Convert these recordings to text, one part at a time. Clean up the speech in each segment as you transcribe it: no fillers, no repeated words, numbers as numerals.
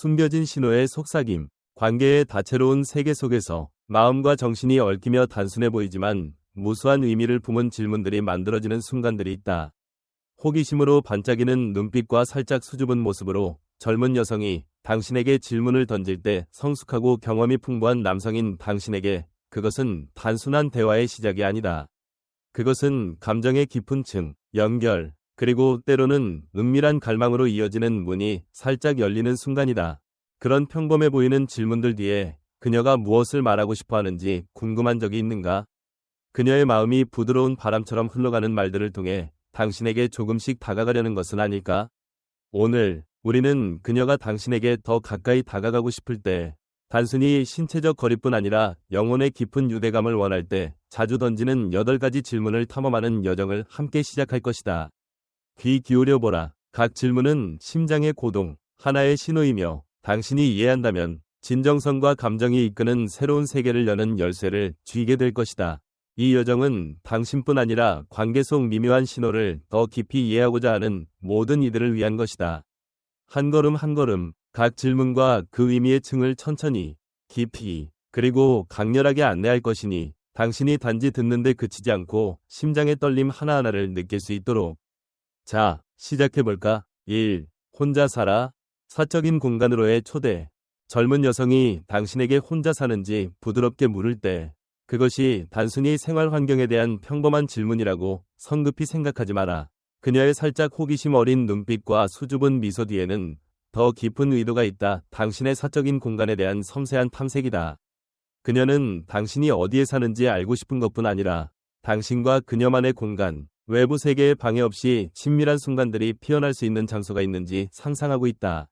숨겨진 신호의 속삭임. 관계의 다채로운 세계 속에서 마음과 정신이 얽히며 단순해 보이지만 무수한 의미를 품은 질문들이 만들어지는 순간들이 있다. 호기심으로 반짝이는 눈빛과 살짝 수줍은 모습으로 젊은 여성이 당신에게 질문을 던질 때 성숙하고 경험이 풍부한 남성인 당신에게 그것은 단순한 대화의 시작이 아니다. 그것은 감정의 깊은 층, 연결, 그리고 때로는 은밀한 갈망으로 이어지는 문이 살짝 열리는 순간이다. 그런 평범해 보이는 질문들 뒤에 그녀가 무엇을 말하고 싶어 하는지 궁금한 적이 있는가? 그녀의 마음이 부드러운 바람처럼 흘러가는 말들을 통해 당신에게 조금씩 다가가려는 것은 아닐까? 오늘 우리는 그녀가 당신에게 더 가까이 다가가고 싶을 때, 단순히 신체적 거리뿐 아니라 영혼의 깊은 유대감을 원할 때 자주 던지는 8가지 질문을 탐험하는 여정을 함께 시작할 것이다. 귀 기울여 보라. 각 질문은 심장의 고동, 하나의 신호이며 당신이 이해한다면 진정성과 감정이 이끄는 새로운 세계를 여는 열쇠를 쥐게 될 것이다. 이 여정은 당신뿐 아니라 관계 속 미묘한 신호를 더 깊이 이해하고자 하는 모든 이들을 위한 것이다. 한 걸음 한 걸음 각 질문과 그 의미의 층을 천천히, 깊이, 그리고 강렬하게 안내할 것이니 당신이 단지 듣는데 그치지 않고 심장의 떨림 하나하나를 느낄 수 있도록. 자, 시작해볼까? 1. 혼자 살아? 사적인 공간으로의 초대. 젊은 여성이 당신에게 혼자 사는지 부드럽게 물을 때 그것이 단순히 생활 환경에 대한 평범한 질문이라고 성급히 생각하지 마라. 그녀의 살짝 호기심 어린 눈빛과 수줍은 미소 뒤에는 더 깊은 의도가 있다. 당신의 사적인 공간에 대한 섬세한 탐색이다. 그녀는 당신이 어디에 사는지 알고 싶은 것뿐 아니라 당신과 그녀만의 공간, 외부 세계에 방해 없이 친밀한 순간들이 피어날 수 있는 장소가 있는지 상상하고 있다.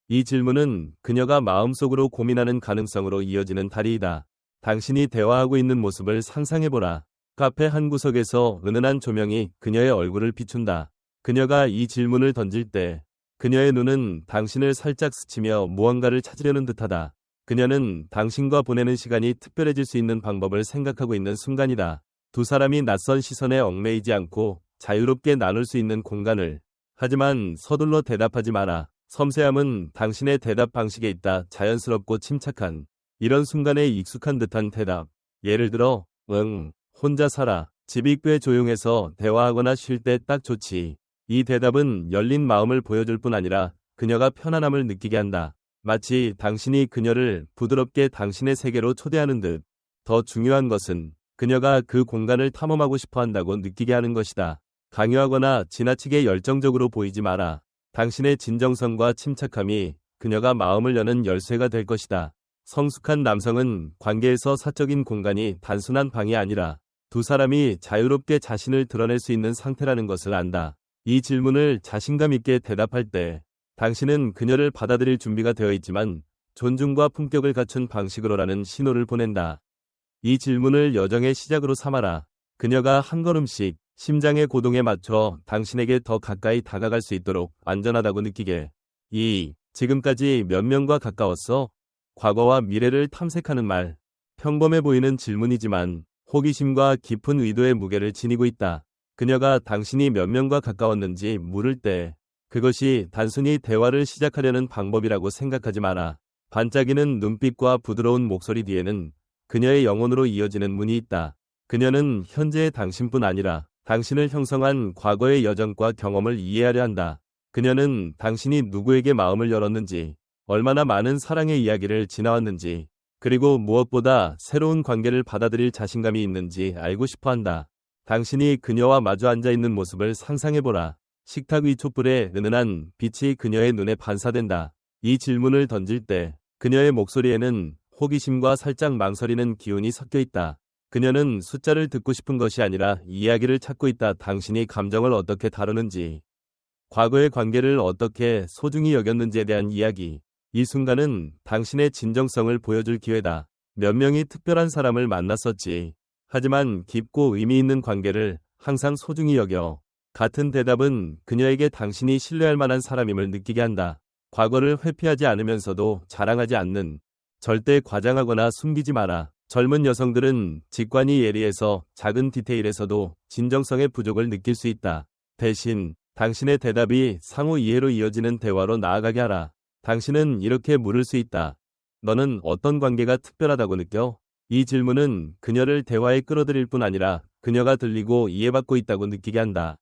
이 질문은 그녀가 마음속으로 고민하는 가능성으로 이어지는 다리이다. 당신이 대화하고 있는 모습을 상상해보라. 카페 한 구석에서 은은한 조명이 그녀의 얼굴을 비춘다. 그녀가 이 질문을 던질 때 그녀의 눈은 당신을 살짝 스치며 무언가를 찾으려는 듯하다. 그녀는 당신과 보내는 시간이 특별해질 수 있는 방법을 생각하고 있는 순간이다. 두 사람이 낯선 시선에 얽매이지 않고 자유롭게 나눌 수 있는 공간을. 하지만 서둘러 대답하지 마라. 섬세함은 당신의 대답 방식에 있다. 자연스럽고 침착한. 이런 순간에 익숙한 듯한 대답. 예를 들어, 응, 혼자 살아. 집이 꽤 조용해서 대화하거나 쉴 때 딱 좋지. 이 대답은 열린 마음을 보여줄 뿐 아니라 그녀가 편안함을 느끼게 한다. 마치 당신이 그녀를 부드럽게 당신의 세계로 초대하는 듯. 더 중요한 것은 그녀가 그 공간을 탐험하고 싶어 한다고 느끼게 하는 것이다. 강요하거나 지나치게 열정적으로 보이지 마라. 당신의 진정성과 침착함이 그녀가 마음을 여는 열쇠가 될 것이다. 성숙한 남성은 관계에서 사적인 공간이 단순한 방이 아니라 두 사람이 자유롭게 자신을 드러낼 수 있는 상태라는 것을 안다. 이 질문을 자신감 있게 대답할 때 당신은 그녀를 받아들일 준비가 되어 있지만 존중과 품격을 갖춘 방식으로라는 신호를 보낸다. 이 질문을 여정의 시작으로 삼아라. 그녀가 한 걸음씩 심장의 고동에 맞춰 당신에게 더 가까이 다가갈 수 있도록 안전하다고 느끼게. 2. 지금까지 몇 명과 가까웠어? 과거와 미래를 탐색하는 말. 평범해 보이는 질문이지만 호기심과 깊은 의도의 무게를 지니고 있다. 그녀가 당신이 몇 명과 가까웠는지 물을 때 그것이 단순히 대화를 시작하려는 방법이라고 생각하지 마라. 반짝이는 눈빛과 부드러운 목소리 뒤에는 그녀의 영혼으로 이어지는 문이 있다. 그녀는 현재의 당신뿐 아니라 당신을 형성한 과거의 여정과 경험을 이해하려 한다. 그녀는 당신이 누구에게 마음을 열었는지, 얼마나 많은 사랑의 이야기를 지나왔는지, 그리고 무엇보다 새로운 관계를 받아들일 자신감이 있는지 알고 싶어 한다. 당신이 그녀와 마주 앉아 있는 모습을 상상해보라. 식탁 위 촛불에 은은한 빛이 그녀의 눈에 반사된다. 이 질문을 던질 때 그녀의 목소리에는 호기심과 살짝 망설이는 기운이 섞여 있다. 그녀는 숫자를 듣고 싶은 것이 아니라 이야기를 찾고 있다. 당신이 감정을 어떻게 다루는지, 과거의 관계를 어떻게 소중히 여겼는지에 대한 이야기. 이 순간은 당신의 진정성을 보여줄 기회다. 몇 명이 특별한 사람을 만났었지. 하지만 깊고 의미 있는 관계를 항상 소중히 여겨. 같은 대답은 그녀에게 당신이 신뢰할 만한 사람임을 느끼게 한다. 과거를 회피하지 않으면서도 자랑하지 않는. 절대 과장하거나 숨기지 마라. 젊은 여성들은 직관이 예리해서 작은 디테일에서도 진정성의 부족을 느낄 수 있다. 대신 당신의 대답이 상호 이해로 이어지는 대화로 나아가게 하라. 당신은 이렇게 물을 수 있다. 너는 어떤 관계가 특별하다고 느껴? 이 질문은 그녀를 대화에 끌어들일 뿐 아니라 그녀가 들리고 이해받고 있다고 느끼게 한다.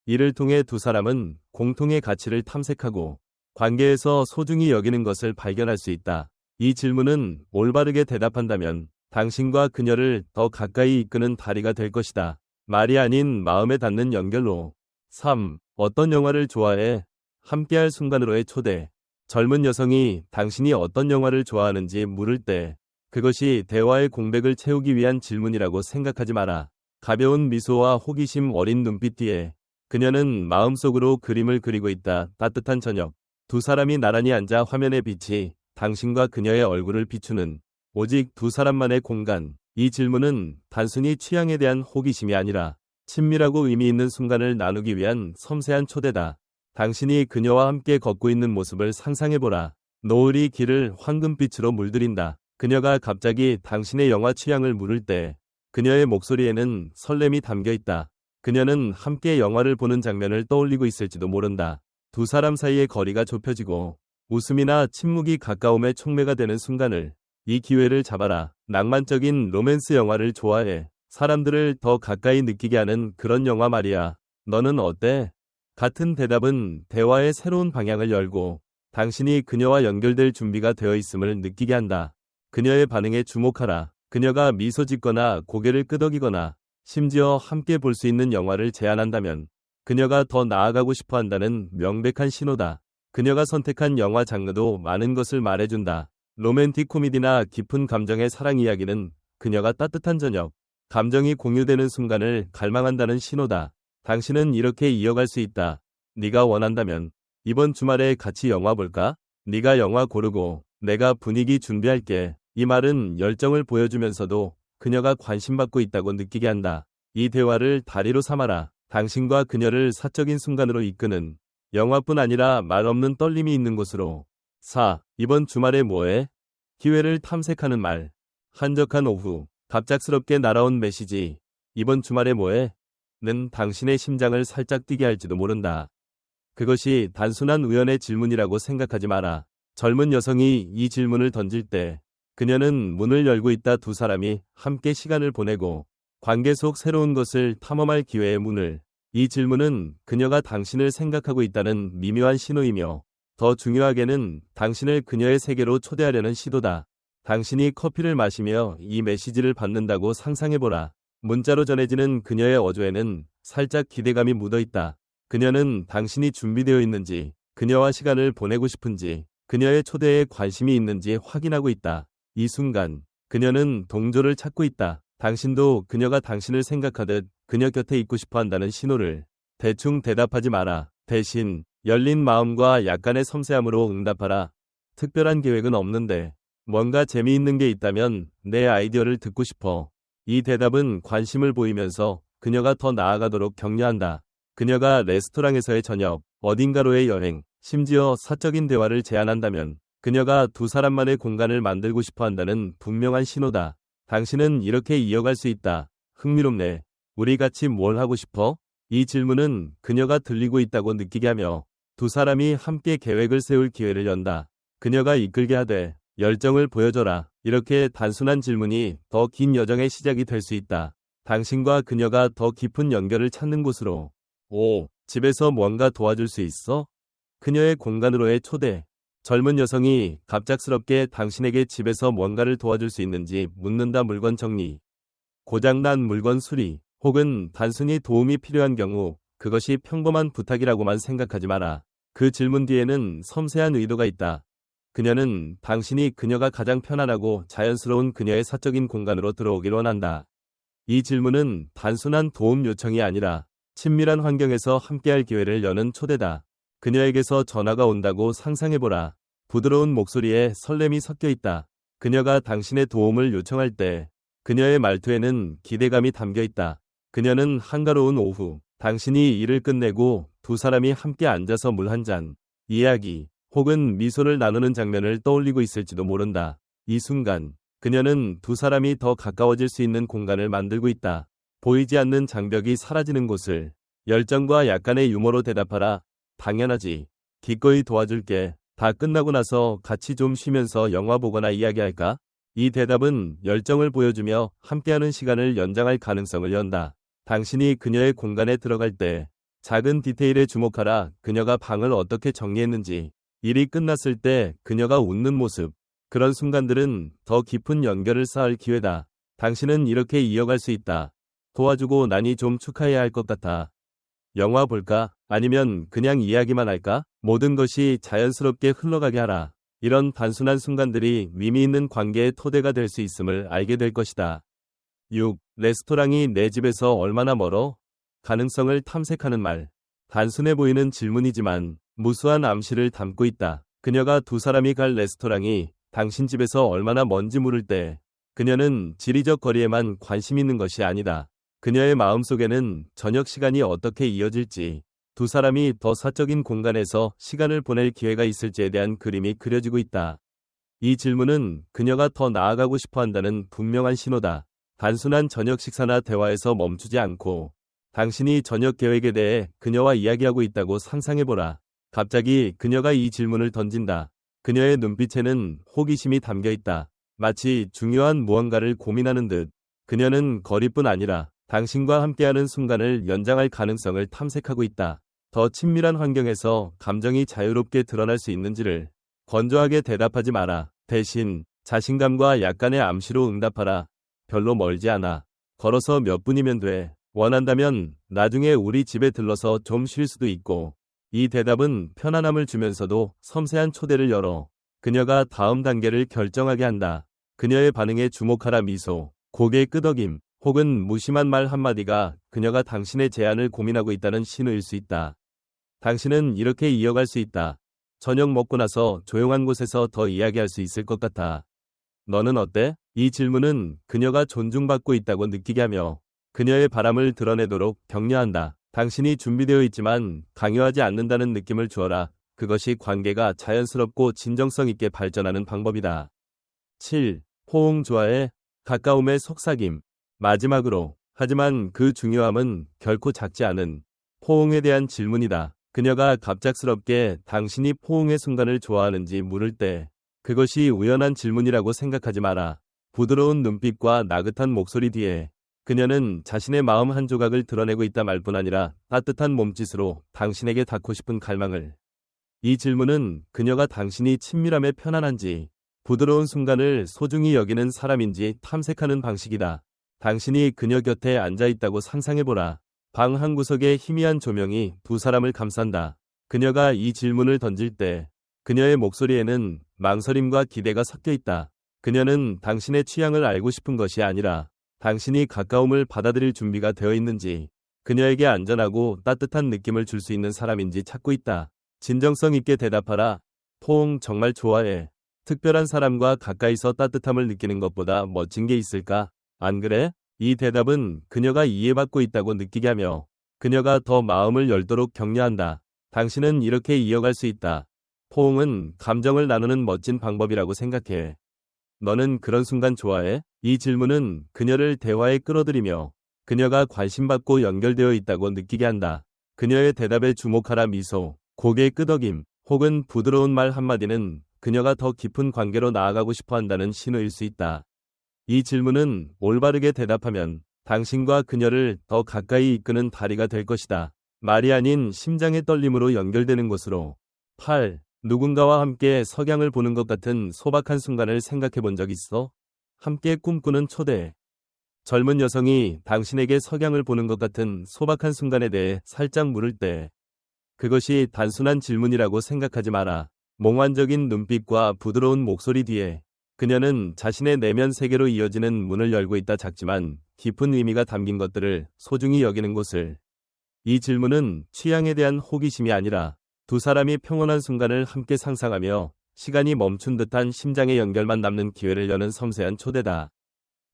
이를 통해 두 사람은 공통의 가치를 탐색하고 관계에서 소중히 여기는 것을 발견할 수 있다. 이 질문은 올바르게 대답한다면 당신과 그녀를 더 가까이 이끄는 다리가 될 것이다. 말이 아닌 마음에 닿는 연결로. 3. 어떤 영화를 좋아해? 함께할 순간으로의 초대. 젊은 여성이 당신이 어떤 영화를 좋아하는지 물을 때 그것이 대화의 공백을 채우기 위한 질문이라고 생각하지 마라. 가벼운 미소와 호기심 어린 눈빛 뒤에 그녀는 마음속으로 그림을 그리고 있다. 따뜻한 저녁. 두 사람이 나란히 앉아 화면의 빛이 당신과 그녀의 얼굴을 비추는 오직 두 사람만의 공간. 이 질문은 단순히 취향에 대한 호기심이 아니라 친밀하고 의미 있는 순간을 나누기 위한 섬세한 초대다. 당신이 그녀와 함께 걷고 있는 모습을 상상해보라. 노을이 길을 황금빛으로 물들인다. 그녀가 갑자기 당신의 영화 취향을 물을 때 그녀의 목소리에는 설렘이 담겨 있다. 그녀는 함께 영화를 보는 장면을 떠올리고 있을지도 모른다. 두 사람 사이의 거리가 좁혀지고 웃음이나 침묵이 가까움의 촉매가 되는 순간을 이 기회를 잡아라. 낭만적인 로맨스 영화를 좋아해. 사람들을 더 가까이 느끼게 하는 그런 영화 말이야. 너는 어때? 같은 대답은 대화의 새로운 방향을 열고 당신이 그녀와 연결될 준비가 되어 있음을 느끼게 한다. 그녀의 반응에 주목하라. 그녀가 미소 짓거나 고개를 끄덕이거나 심지어 함께 볼 수 있는 영화를 제안한다면 그녀가 더 나아가고 싶어 한다는 명백한 신호다. 그녀가 선택한 영화 장르도 많은 것을 말해준다. 로맨틱 코미디나 깊은 감정의 사랑 이야기는 그녀가 따뜻한 저녁, 감정이 공유되는 순간을 갈망한다는 신호다. 당신은 이렇게 이어갈 수 있다. 네가 원한다면 이번 주말에 같이 영화 볼까? 네가 영화 고르고 내가 분위기 준비할게. 이 말은 열정을 보여주면서도 그녀가 관심받고 있다고 느끼게 한다. 이 대화를 다리로 삼아라. 당신과 그녀를 사적인 순간으로 이끄는 영화뿐 아니라 말 없는 떨림이 있는 곳으로. 4. 이번 주말에 뭐해? 기회를 탐색하는 말. 한적한 오후. 갑작스럽게 날아온 메시지. 이번 주말에 뭐해? 는 당신의 심장을 살짝 뛰게 할지도 모른다. 그것이 단순한 우연의 질문이라고 생각하지 마라. 젊은 여성이 이 질문을 던질 때 그녀는 문을 열고 있다. 두 사람이 함께 시간을 보내고 관계 속 새로운 것을 탐험할 기회의 문을. 이 질문은 그녀가 당신을 생각하고 있다는 미묘한 신호이며 더 중요하게는 당신을 그녀의 세계로 초대하려는 시도다. 당신이 커피를 마시며 이 메시지를 받는다고 상상해보라. 문자로 전해지는 그녀의 어조에는 살짝 기대감이 묻어있다. 그녀는 당신이 준비되어 있는지, 그녀와 시간을 보내고 싶은지, 그녀의 초대에 관심이 있는지 확인하고 있다. 이 순간, 그녀는 동조를 찾고 있다. 당신도 그녀가 당신을 생각하듯 그녀 곁에 있고 싶어 한다는 신호를. 대충 대답하지 마라. 대신 열린 마음과 약간의 섬세함으로 응답하라. 특별한 계획은 없는데 뭔가 재미있는 게 있다면 내 아이디어를 듣고 싶어. 이 대답은 관심을 보이면서 그녀가 더 나아가도록 격려한다. 그녀가 레스토랑에서의 저녁, 어딘가로의 여행, 심지어 사적인 대화를 제안한다면 그녀가 두 사람만의 공간을 만들고 싶어 한다는 분명한 신호다. 당신은 이렇게 이어갈 수 있다. 흥미롭네. 우리 같이 뭘 하고 싶어? 이 질문은 그녀가 들리고 있다고 느끼게 하며 두 사람이 함께 계획을 세울 기회를 연다. 그녀가 이끌게 하되 열정을 보여줘라. 이렇게 단순한 질문이 더 긴 여정의 시작이 될 수 있다. 당신과 그녀가 더 깊은 연결을 찾는 곳으로. 5. 집에서 뭔가 도와줄 수 있어? 그녀의 공간으로의 초대. 젊은 여성이 갑작스럽게 당신에게 집에서 뭔가를 도와줄 수 있는지 묻는다. 물건 정리, 고장난 물건 수리, 혹은 단순히 도움이 필요한 경우 그것이 평범한 부탁이라고만 생각하지 마라. 그 질문 뒤에는 섬세한 의도가 있다. 그녀는 당신이 그녀가 가장 편안하고 자연스러운 그녀의 사적인 공간으로 들어오길 원한다. 이 질문은 단순한 도움 요청이 아니라 친밀한 환경에서 함께할 기회를 여는 초대다. 그녀에게서 전화가 온다고 상상해보라. 부드러운 목소리에 설렘이 섞여 있다. 그녀가 당신의 도움을 요청할 때 그녀의 말투에는 기대감이 담겨 있다. 그녀는 한가로운 오후, 당신이 일을 끝내고 두 사람이 함께 앉아서 물 한 잔, 이야기, 혹은 미소를 나누는 장면을 떠올리고 있을지도 모른다. 이 순간, 그녀는 두 사람이 더 가까워질 수 있는 공간을 만들고 있다. 보이지 않는 장벽이 사라지는 곳을. 열정과 약간의 유머로 대답하라. 당연하지. 기꺼이 도와줄게. 다 끝나고 나서 같이 좀 쉬면서 영화 보거나 이야기할까? 이 대답은 열정을 보여주며 함께하는 시간을 연장할 가능성을 연다. 당신이 그녀의 공간에 들어갈 때 작은 디테일에 주목하라. 그녀가 방을 어떻게 정리했는지, 일이 끝났을 때 그녀가 웃는 모습, 그런 순간들은 더 깊은 연결을 쌓을 기회다. 당신은 이렇게 이어갈 수 있다. 도와주고 나니 좀 축하해야 할 것 같아. 영화 볼까? 아니면 그냥 이야기만 할까? 모든 것이 자연스럽게 흘러가게 하라. 이런 단순한 순간들이 의미 있는 관계의 토대가 될 수 있음을 알게 될 것이다. 6. 레스토랑이 내 집에서 얼마나 멀어? 가능성을 탐색하는 말. 단순해 보이는 질문이지만 무수한 암시를 담고 있다. 그녀가 두 사람이 갈 레스토랑이 당신 집에서 얼마나 먼지 물을 때 그녀는 지리적 거리에만 관심 있는 것이 아니다. 그녀의 마음속에는 저녁 시간이 어떻게 이어질지, 두 사람이 더 사적인 공간에서 시간을 보낼 기회가 있을지에 대한 그림이 그려지고 있다. 이 질문은 그녀가 더 나아가고 싶어 한다는 분명한 신호다. 단순한 저녁 식사나 대화에서 멈추지 않고 당신이 저녁 계획에 대해 그녀와 이야기하고 있다고 상상해보라. 갑자기 그녀가 이 질문을 던진다. 그녀의 눈빛에는 호기심이 담겨 있다. 마치 중요한 무언가를 고민하는 듯. 그녀는 거리뿐 아니라 당신과 함께하는 순간을 연장할 가능성을 탐색하고 있다. 더 친밀한 환경에서 감정이 자유롭게 드러날 수 있는지를 건조하게 대답하지 마라. 대신 자신감과 약간의 암시로 응답하라. 별로 멀지 않아. 걸어서 몇 분이면 돼. 원한다면 나중에 우리 집에 들러서 좀 쉴 수도 있고. 이 대답은 편안함을 주면서도 섬세한 초대를 열어 그녀가 다음 단계를 결정하게 한다. 그녀의 반응에 주목하라. 미소, 고개 끄덕임, 혹은 무심한 말 한마디가 그녀가 당신의 제안을 고민하고 있다는 신호일 수 있다. 당신은 이렇게 이어갈 수 있다. 저녁 먹고 나서 조용한 곳에서 더 이야기할 수 있을 것 같아. 너는 어때? 이 질문은 그녀가 존중받고 있다고 느끼게 하며 그녀의 바람을 드러내도록 격려한다. 당신이 준비되어 있지만 강요하지 않는다는 느낌을 주어라. 그것이 관계가 자연스럽고 진정성 있게 발전하는 방법이다. 7. 호응 좋아해? 가까움의 속삭임. 마지막으로, 하지만 그 중요함은 결코 작지 않은 호응에 대한 질문이다. 그녀가 갑작스럽게 당신이 호응의 순간을 좋아하는지 물을 때 그것이 우연한 질문이라고 생각하지 마라. 부드러운 눈빛과 나긋한 목소리 뒤에 그녀는 자신의 마음 한 조각을 드러내고 있다 말뿐 아니라 따뜻한 몸짓으로 당신에게 닿고 싶은 갈망을. 이 질문은 그녀가 당신이 친밀함에 편안한지, 부드러운 순간을 소중히 여기는 사람인지 탐색하는 방식이다. 당신이 그녀 곁에 앉아 있다고 상상해보라. 방 한 구석에 희미한 조명이 두 사람을 감싼다. 그녀가 이 질문을 던질 때 그녀의 목소리에는 망설임과 기대가 섞여 있다. 그녀는 당신의 취향을 알고 싶은 것이 아니라 당신이 가까움을 받아들일 준비가 되어 있는지, 그녀에게 안전하고 따뜻한 느낌을 줄 수 있는 사람인지 찾고 있다. 진정성 있게 대답하라. 포옹 정말 좋아해. 특별한 사람과 가까이서 따뜻함을 느끼는 것보다 멋진 게 있을까? 안 그래? 이 대답은 그녀가 이해받고 있다고 느끼게 하며 그녀가 더 마음을 열도록 격려한다. 당신은 이렇게 이어갈 수 있다. 포옹은 감정을 나누는 멋진 방법이라고 생각해. 너는 그런 순간 좋아해? 이 질문은 그녀를 대화에 끌어들이며 그녀가 관심받고 연결되어 있다고 느끼게 한다. 그녀의 대답에 주목하라. 미소, 고개 끄덕임, 혹은 부드러운 말 한마디는 그녀가 더 깊은 관계로 나아가고 싶어 한다는 신호일 수 있다. 이 질문은 올바르게 대답하면 당신과 그녀를 더 가까이 이끄는 다리가 될 것이다. 말이 아닌 심장의 떨림으로 연결되는 곳으로. 8. 누군가와 함께 석양을 보는 것 같은 소박한 순간을 생각해 본 적 있어? 함께 꿈꾸는 초대. 젊은 여성이 당신에게 석양을 보는 것 같은 소박한 순간에 대해 살짝 물을 때 그것이 단순한 질문이라고 생각하지 마라. 몽환적인 눈빛과 부드러운 목소리 뒤에 그녀는 자신의 내면 세계로 이어지는 문을 열고 있다. 작지만 깊은 의미가 담긴 것들을 소중히 여기는 곳을. 이 질문은 취향에 대한 호기심이 아니라 두 사람이 평온한 순간을 함께 상상하며 시간이 멈춘 듯한 심장의 연결만 남는 기회를 여는 섬세한 초대다.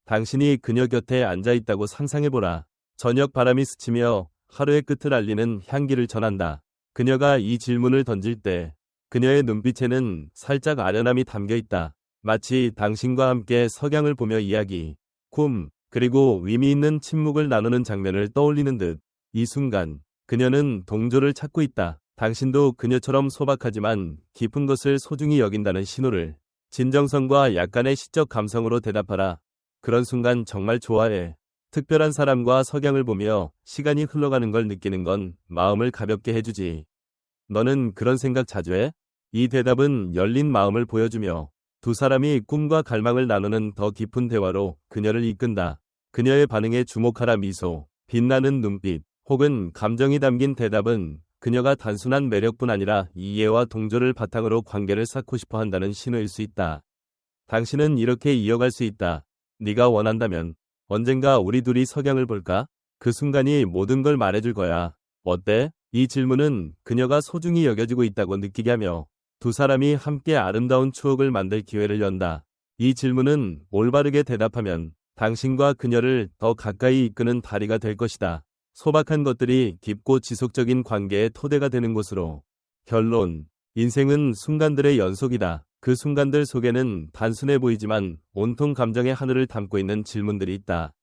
당신이 그녀 곁에 앉아 있다고 상상해보라. 저녁 바람이 스치며 하루의 끝을 알리는 향기를 전한다. 그녀가 이 질문을 던질 때 그녀의 눈빛에는 살짝 아련함이 담겨 있다. 마치 당신과 함께 석양을 보며 이야기, 꿈, 그리고 의미 있는 침묵을 나누는 장면을 떠올리는 듯. 이 순간 그녀는 동조를 찾고 있다. 당신도 그녀처럼 소박하지만 깊은 것을 소중히 여긴다는 신호를 진정성과 약간의 시적 감성으로 대답하라. 그런 순간 정말 좋아해. 특별한 사람과 석양을 보며 시간이 흘러가는 걸 느끼는 건 마음을 가볍게 해주지. 너는 그런 생각 자주 해? 이 대답은 열린 마음을 보여주며 두 사람이 꿈과 갈망을 나누는 더 깊은 대화로 그녀를 이끈다. 그녀의 반응에 주목하라. 미소, 빛나는 눈빛, 혹은 감정이 담긴 대답은 그녀가 단순한 매력뿐 아니라 이해와 동조를 바탕으로 관계를 쌓고 싶어 한다는 신호일 수 있다. 당신은 이렇게 이어갈 수 있다. 네가 원한다면 언젠가 우리 둘이 석양을 볼까? 그 순간이 모든 걸 말해줄 거야. 어때? 이 질문은 그녀가 소중히 여겨지고 있다고 느끼게 하며 두 사람이 함께 아름다운 추억을 만들 기회를 연다. 이 질문은 올바르게 대답하면 당신과 그녀를 더 가까이 이끄는 다리가 될 것이다. 소박한 것들이 깊고 지속적인 관계의 토대가 되는 곳으로. 결론. 인생은 순간들의 연속이다. 그 순간들 속에는 단순해 보이지만 온통 감정의 하늘을 담고 있는 질문들이 있다.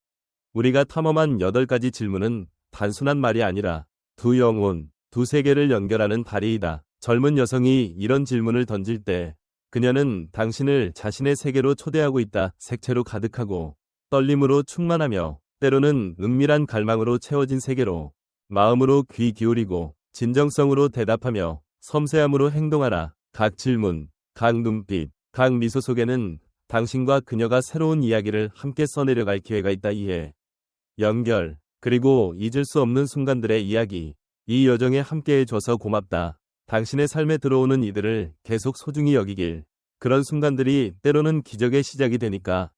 우리가 탐험한 8가지 질문은 단순한 말이 아니라 두 영혼, 두 세계를 연결하는 다리이다. 젊은 여성이 이런 질문을 던질 때 그녀는 당신을 자신의 세계로 초대하고 있다. 색채로 가득하고 떨림으로 충만하며 때로는 은밀한 갈망으로 채워진 세계로. 마음으로 귀 기울이고 진정성으로 대답하며 섬세함으로 행동하라. 각 질문, 각 눈빛, 각 미소 속에는 당신과 그녀가 새로운 이야기를 함께 써내려갈 기회가 있다. 이해, 연결, 그리고 잊을 수 없는 순간들의 이야기. 이 여정에 함께해줘서 고맙다. 당신의 삶에 들어오는 이들을 계속 소중히 여기길. 그런 순간들이 때로는 기적의 시작이 되니까.